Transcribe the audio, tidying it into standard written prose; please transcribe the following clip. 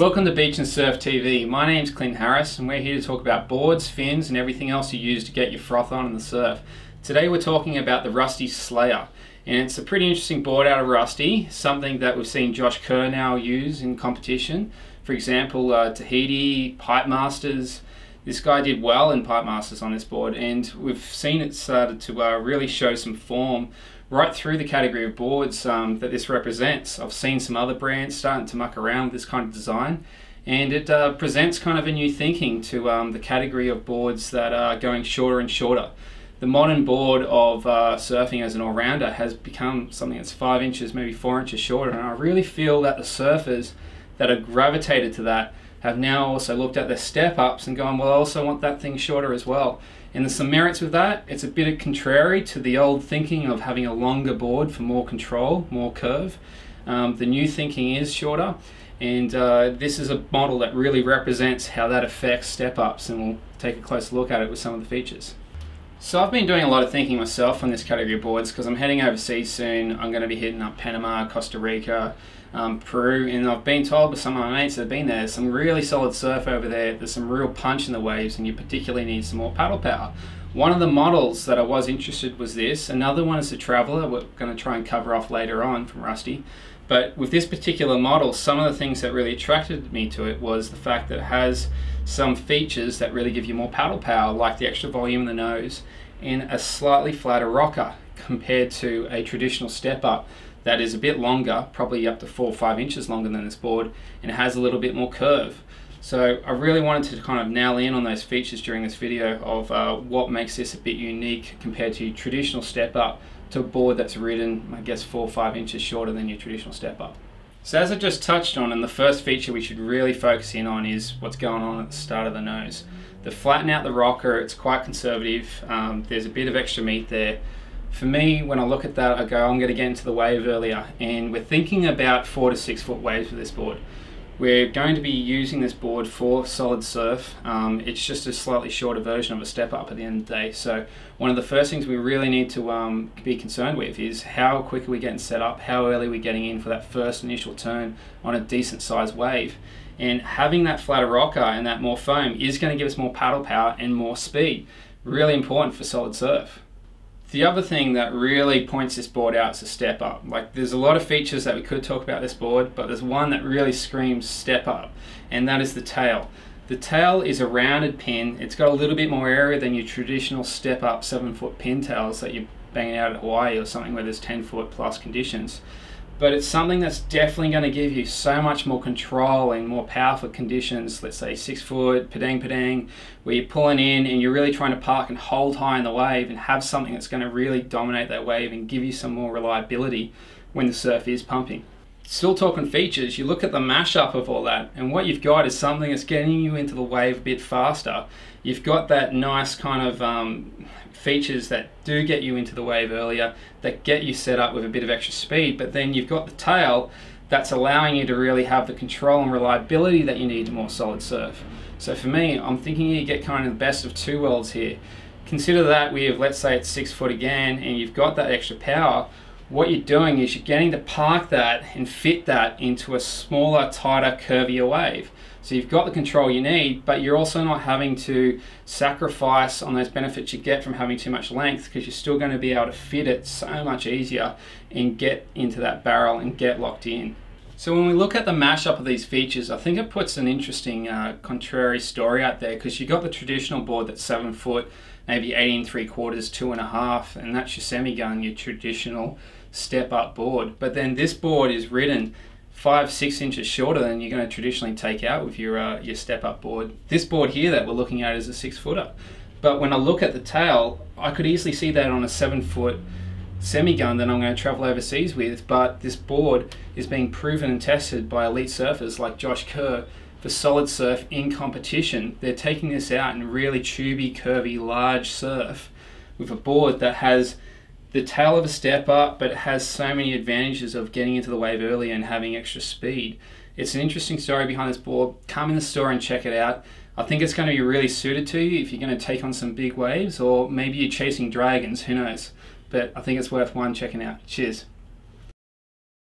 Welcome to BeachinSurfTV. My name's Clint Harris and we're here to talk about boards, fins and everything else you use to get your froth on in the surf. Today we're talking about the Rusty Slayer, and it's a pretty interesting board out of Rusty, something that we've seen Josh Kerr now use in competition. For example, Tahiti, Pipe Masters. This guy did well in Pipe Masters on this board, and we've seen it started to really show some form right through the category of boards that this represents. I've seen some other brands starting to muck around with this kind of design, and it presents kind of a new thinking to the category of boards that are going shorter and shorter. The modern board of surfing as an all-rounder has become something that's 5 inches, maybe 4 inches shorter, and I really feel that the surfers that are gravitated to that have now also looked at their step-ups and gone, well, I also want that thing shorter as well. And there's some merits with that. It's a bit contrary to the old thinking of having a longer board for more control, more curve. The new thinking is shorter, and this is a model that really represents how that affects step-ups, and we'll take a closer look at it with some of the features. So I've been doing a lot of thinking myself on this category of boards because I'm heading overseas soon. I'm going to be hitting up Panama, Costa Rica, Peru, and I've been told by some of my mates that have been there, there's some really solid surf over there, there's some real punch in the waves, and you particularly need some more paddle power. One of the models that I was interested was this. Another one is the Traveller, we're going to try and cover off later on from Rusty. But with this particular model, some of the things that really attracted me to it was the fact that it has some features that really give you more paddle power, like the extra volume in the nose and a slightly flatter rocker compared to a traditional step-up that is a bit longer, probably up to 4 or 5 inches longer than this board, and it has a little bit more curve. So I really wanted to kind of nail in on those features during this video of what makes this a bit unique compared to your traditional step-up to a board that's ridden, I guess, 4 or 5 inches shorter than your traditional step-up. So as I just touched on, and the first feature we should really focus in on is what's going on at the start of the nose. The flatten out the rocker, it's quite conservative. There's a bit of extra meat there. For me, when I look at that, I go, I'm going to get into the wave earlier, and we're thinking about 4 to 6 foot waves with this board. We're going to be using this board for solid surf. It's just a slightly shorter version of a step up at the end of the day. So one of the first things we really need to be concerned with is how quick are we getting set up, how early are we getting in for that first initial turn on a decent sized wave. And having that flatter rocker and that more foam is going to give us more paddle power and more speed. Really important for solid surf. The other thing that really points this board out is a step up. Like, there's a lot of features that we could talk about this board, but there's one that really screams step up, and that is the tail. The tail is a rounded pin. It's got a little bit more area than your traditional step up 7-foot pintails that you're banging out at Hawaii or something where there's 10-foot plus conditions. But it's something that's definitely going to give you so much more control and more powerful conditions. Let's say 6 foot, padang, where you're pulling in and you're really trying to park and hold high in the wave and have something that's going to really dominate that wave and give you some more reliability when the surf is pumping. Still talking features, you look at the mashup of all that, and what you've got is something that's getting you into the wave a bit faster. You've got that nice kind of features that do get you into the wave earlier, that get you set up with a bit of extra speed, but then you've got the tail that's allowing you to really have the control and reliability that you need to more solid surf. So for me, I'm thinking you get kind of the best of two worlds here. Consider that we have, let's say it's 6 foot again, and you've got that extra power. What you're doing is you're getting to park that and fit that into a smaller, tighter, curvier wave. So you've got the control you need, but you're also not having to sacrifice on those benefits you get from having too much length, because you're still going to be able to fit it so much easier and get into that barrel and get locked in. So when we look at the mashup of these features, I think it puts an interesting contrary story out there, because you've got the traditional board that's 7 foot, maybe 18 3/4, 2.5, and that's your semi-gun, your traditional step-up board. But then this board is ridden 5-6 inches shorter than you're going to traditionally take out with your step-up board. This board here that we're looking at is a 6-footer. But when I look at the tail, I could easily see that on a 7-foot semi-gun that I'm going to travel overseas with, but this board is being proven and tested by elite surfers like Josh Kerr for solid surf in competition. They're taking this out in really tubey, curvy, large surf with a board that has the tail of a step up, but it has so many advantages of getting into the wave early and having extra speed. It's an interesting story behind this board. Come in the store and check it out. I think it's going to be really suited to you if you're going to take on some big waves, or maybe you're chasing dragons, who knows. But I think it's worth one checking out. Cheers.